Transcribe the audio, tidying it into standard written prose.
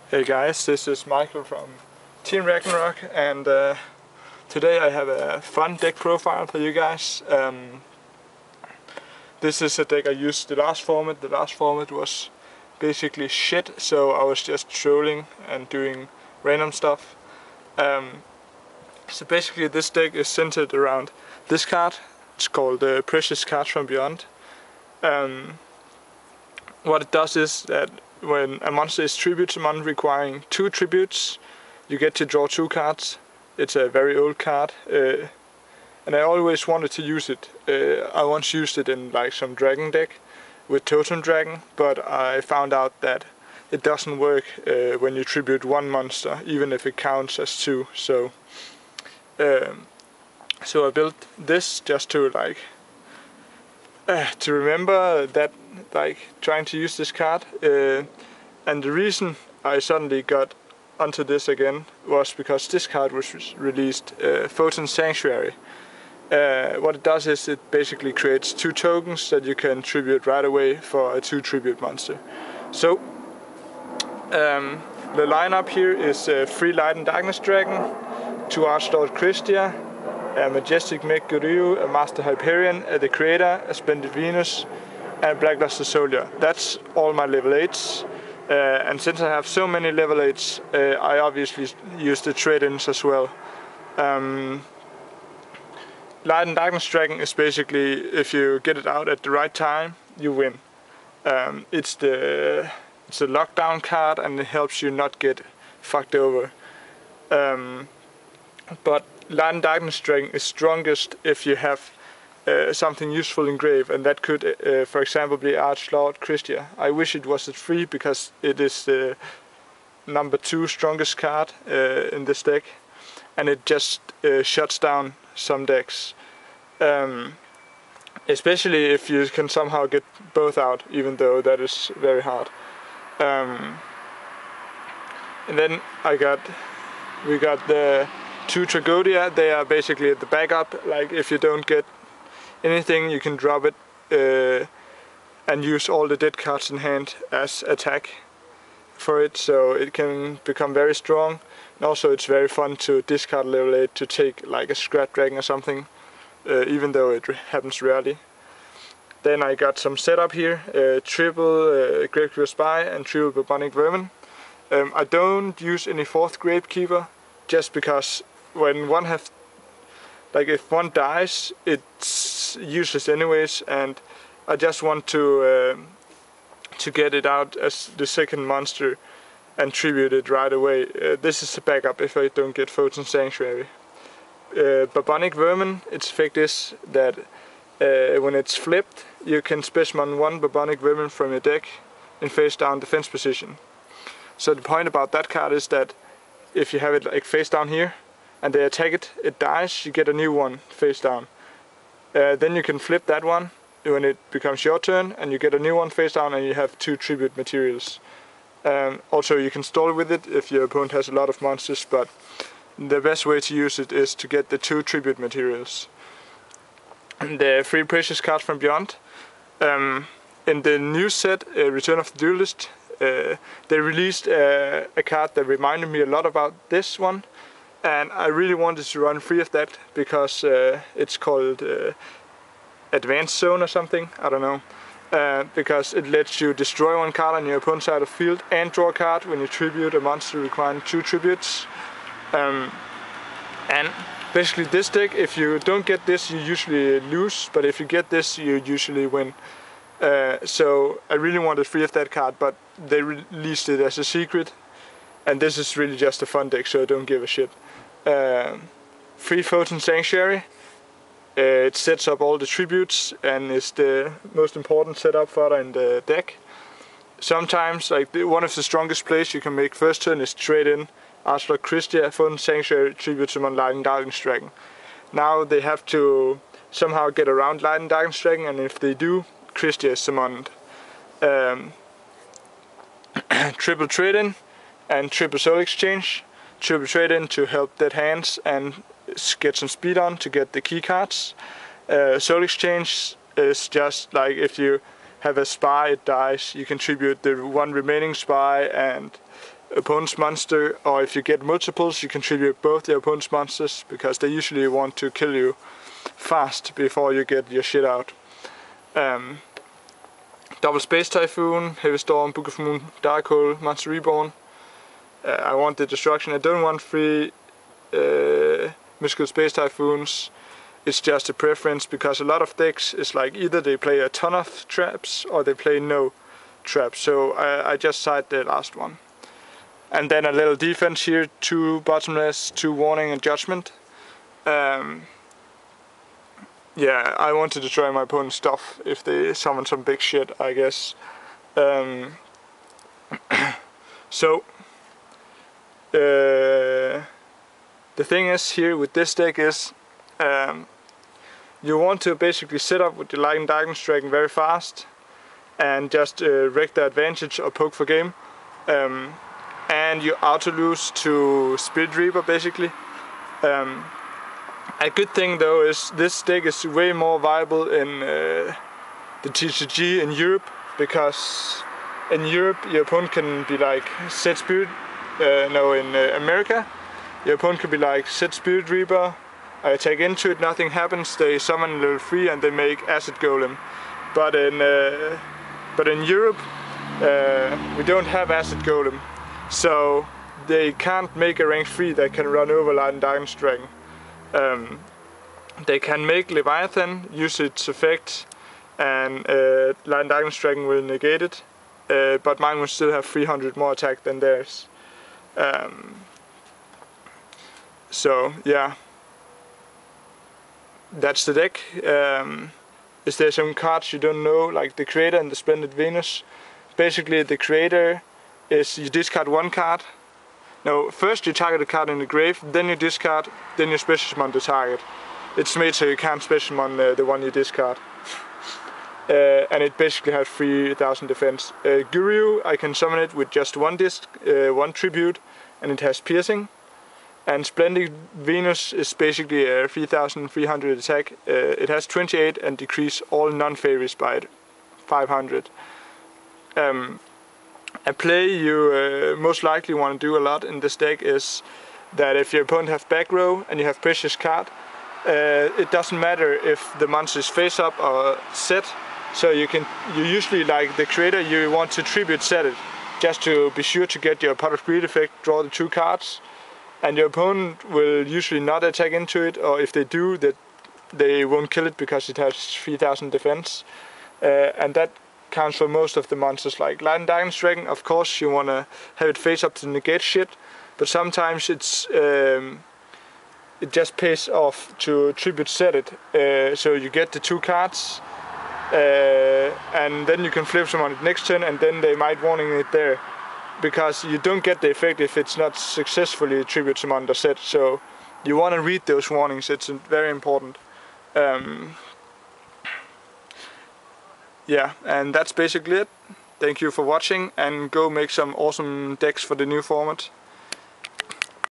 Hey guys, this is Michael from Team Ragnarok, and today I have a fun deck profile for you guys. This is a deck I used the last format. The last format was basically shit, so I was just trolling and doing random stuff. So basically this deck is centered around this card. It's called Precious Cards from Beyond. What it does is that when a monster is tribute summon requiring 2 tributes, you get to draw 2 cards. It's a very old card, and I always wanted to use it. I once used it in like some dragon deck with Totem Dragon, but I found out that it doesn't work when you tribute 1 monster, even if it counts as 2. So I built this just to to remember that, trying to use this card, and the reason I suddenly got onto this again was because this card was released, Photon Sanctuary. What it does is it basically creates 2 tokens that you can tribute right away for a 2 tribute monster. So the lineup here is 3 Light and Darkness Dragon, 2 Archlord Christia, a Majestic Mech Goryu, a Master Hyperion, a The Creator, a Splendid Venus, and Blackluster Soldier. That's all my level 8s. And since I have so many level 8s, I obviously use the trade-ins as well. Light and Darkness Dragon is basically, if you get it out at the right time, you win. It's a lockdown card, and it helps you not get fucked over. But Light and Darkness Dragon is strongest if you have something useful in grave, and that could, for example, be Archlord Christia. I wish it was at 3 because it is the number 2 strongest card in this deck, and it just shuts down some decks. Especially if you can somehow get both out, even though that is very hard. And then we got the 2 Tragodia. They are basically the backup. Like, if you don't get anything, you can drop it and use all the dead cards in hand as attack for it, so it can become very strong. And also it's very fun to discard level 8 to take like a Scrap Dragon or something, even though it happens rarely. Then I got some setup here, triple Gravekeeper Spy and triple Bubonic Vermin. I don't use any 4th Gravekeeper, just because when one have, if one dies, it's useless anyways, and I just want to get it out as the 2nd monster and tribute it right away. This is a backup if I don't get Photon Sanctuary. Bubonic Vermin, its effect is that when it's flipped, you can specimen 1 Bubonic Vermin from your deck in face down defense position. So the point about that card is that if you have it like face down here, and they attack it, it dies, you get a new one face down. Then you can flip that one when it becomes your turn, and you get a new one face down, and you have 2 tribute materials. Also, you can stall with it if your opponent has a lot of monsters, but the best way to use it is to get the 2 tribute materials. And the 3 Precious Cards from Beyond. In the new set, Return of the Duelist, they released a card that reminded me a lot about this one. And I really wanted to run 3 of that because it's called Advanced Zone or something, I don't know. Because it lets you destroy 1 card on your opponent's side of the field and draw a card when you tribute a monster requiring 2 tributes. And basically this deck, if you don't get this, you usually lose, but if you get this, you usually win. So I really wanted 3 of that card, but they released it as a secret. And this is really just a fun deck, so I don't give a shit. 3 Photon Sanctuary. It sets up all the tributes and is the most important setup fodder in the deck. Sometimes, one of the strongest plays you can make first turn is trade in Archlord Christia, Photon Sanctuary, tribute summon Light and Darkness Dragon. Now they have to somehow get around Light and Darkness Dragon, and if they do, Christia is summoned. Triple trade in and triple soul exchange. Triple trade in to help dead hands and get some speed on to get the key cards. Soul exchange is just like if you have a spy, it dies. You contribute the 1 remaining spy and opponent's monster, or if you get multiples, you can tribute both the opponent's monsters, because they usually want to kill you fast before you get your shit out. Double Space Typhoon, Heavy Storm, Book of Moon, Dark Hole, Monster Reborn. I want the destruction. I don't want 3 Mystical Space Typhoons. It's just a preference, because a lot of decks is like either they play a ton of traps or they play no traps. So I just side the last one. And then a little defense here, 2 Bottomless, 2 Warning and Judgment. Yeah, I want to destroy my opponent's stuff if they summon some big shit, I guess. So the thing is here with this deck is you want to basically set up with the Light and Darkness Dragon very fast and just wreck the advantage or poke for game. And you auto lose to Spirit Reaper basically. A good thing though is this deck is way more viable in the TCG in Europe, because in Europe your opponent can be like set Spirit, in America your opponent could be like set Spirit Reaper, I attack into it, nothing happens, they summon level 3 and they make Acid Golem. But in Europe we don't have Acid Golem, so they can't make a rank 3 that can run over Light and Darkness Dragon. They can make Leviathan, use its effect, and Light and Darkness Dragon will negate it, but mine will still have 300 more attack than theirs. So yeah, that's the deck. Is there some cards you don't know, like the Creator and the Splendid Venus? Basically the Creator is you discard 1 card. No, first you target a card in the grave, then you discard, then you special summon the target. It's made so you can't special summon the one you discard. And it basically has 3000 defense. Guru, I can summon it with just 1 tribute, and it has piercing. And Splendid Venus is basically a 3300 attack. It has 28 and decrease all non-fairies by 500. A play you most likely want to do a lot in this deck is that if your opponent has back row and you have precious card, it doesn't matter if the monster is face up or set. So you usually, like the Creator, you want to tribute set it, just to be sure to get your Pot of Greed effect, draw the 2 cards, and your opponent will usually not attack into it, or if they do, that they won't kill it because it has 3000 defense, and that counts for most of the monsters. Like Light and Darkness Dragon, of course you want to have it face up to negate shit, but sometimes it's it just pays off to tribute set it, so you get the 2 cards, and then you can flip them on it next turn, and then they might warning it there, because you don't get the effect if it's not successfully tribute summon or set. So you want to read those warnings, it's very important. Yeah, and that's basically it. Thank you for watching, and go make some awesome decks for the new format.